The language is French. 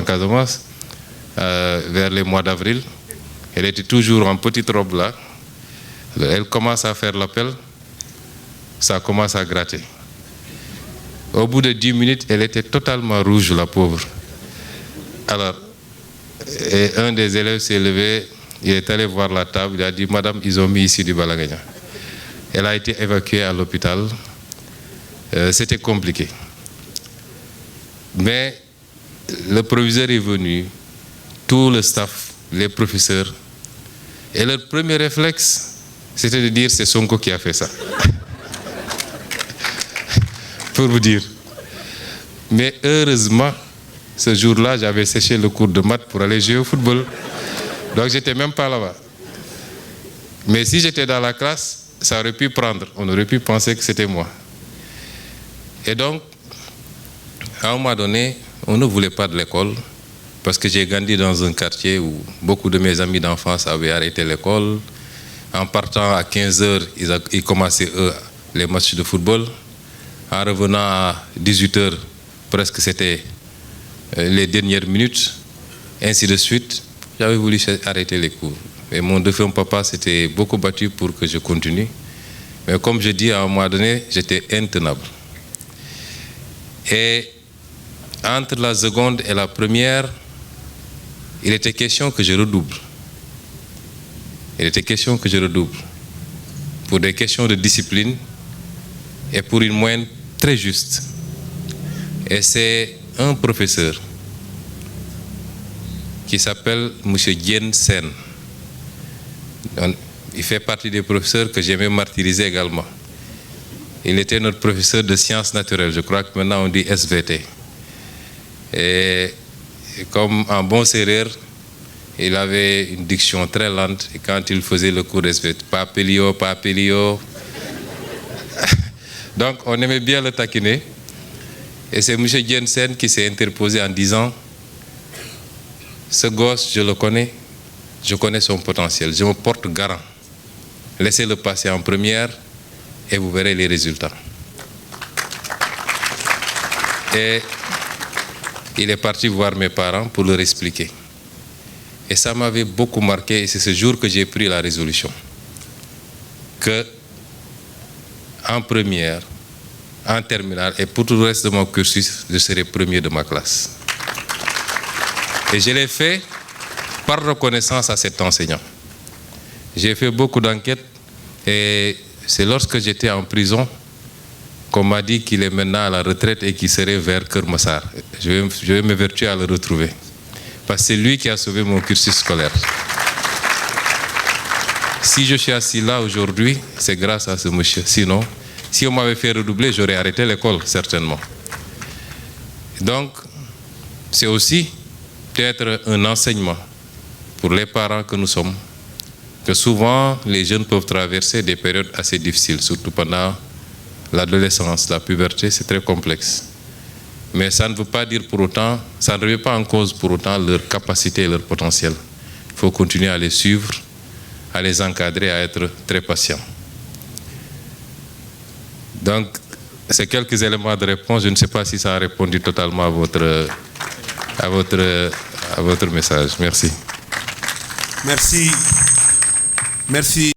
Casamance, vers les mois d'avril. Elle était toujours en petite robe là. Elle commence à faire l'appel, ça commence à gratter. Au bout de 10 minutes, elle était totalement rouge, la pauvre. Alors, un des élèves s'est levé, il est allé voir la table, il a dit « Madame, ils ont mis ici du balagagna ». Elle a été évacuée à l'hôpital. C'était compliqué. Mais le proviseur est venu, tout le staff, les professeurs, et leur premier réflexe, c'était de dire c'est Sonko qui a fait ça. Pour vous dire. Mais heureusement, ce jour-là, j'avais séché le cours de maths pour aller jouer au football. Donc, j'étais même pas là-bas. Mais si j'étais dans la classe, ça aurait pu prendre. On aurait pu penser que c'était moi. Et donc, à un moment donné, on ne voulait pas de l'école parce que j'ai grandi dans un quartier où beaucoup de mes amis d'enfance avaient arrêté l'école. En partant à 15 h, ils commençaient, eux, les matchs de football. En revenant à 18 h, presque c'était les dernières minutes, ainsi de suite. J'avais voulu arrêter les cours. Et mon défunt papa s'était beaucoup battu pour que je continue. Mais comme je dis, à un moment donné, j'étais intenable. Et entre la seconde et la première, il était question que je redouble. Il était question que je redouble pour des questions de discipline et pour une moyenne très juste. Et c'est un professeur qui s'appelle M. Dien Sen. Il fait partie des professeurs que j'aimais martyriser également. Il était notre professeur de sciences naturelles. Je crois que maintenant on dit SVT. Et comme en bon sérère, il avait une diction très lente. Et quand il faisait le cours SVT, papelio, papelio. Donc on aimait bien le taquiner. Et c'est M. Jensen qui s'est interposé en disant « Ce gosse, je le connais, je connais son potentiel, je me porte garant. Laissez-le passer en première et vous verrez les résultats. » Et il est parti voir mes parents pour leur expliquer. Et ça m'avait beaucoup marqué et c'est ce jour que j'ai pris la résolution que en première, en terminale et pour tout le reste de mon cursus, je serai premier de ma classe. Et je l'ai fait par reconnaissance à cet enseignant. J'ai fait beaucoup d'enquêtes et c'est lorsque j'étais en prison qu'on m'a dit qu'il est maintenant à la retraite et qu'il serait vers Kermassar. Je vais m'évertuer à le retrouver. Parce que c'est lui qui a sauvé mon cursus scolaire. Si je suis assis là aujourd'hui, c'est grâce à ce monsieur. Sinon, si on m'avait fait redoubler, j'aurais arrêté l'école, certainement. Donc, c'est aussi peut-être un enseignement pour les parents que nous sommes, que souvent les jeunes peuvent traverser des périodes assez difficiles, surtout pendant l'adolescence, la puberté, c'est très complexe. Mais ça ne veut pas dire pour autant, ça ne remet pas en cause pour autant leur capacité et leur potentiel. Il faut continuer à les suivre, à les encadrer, à être très patient. Donc, c'est quelques éléments de réponse. Je ne sais pas si ça a répondu totalement à votre message. Merci. Merci. Merci.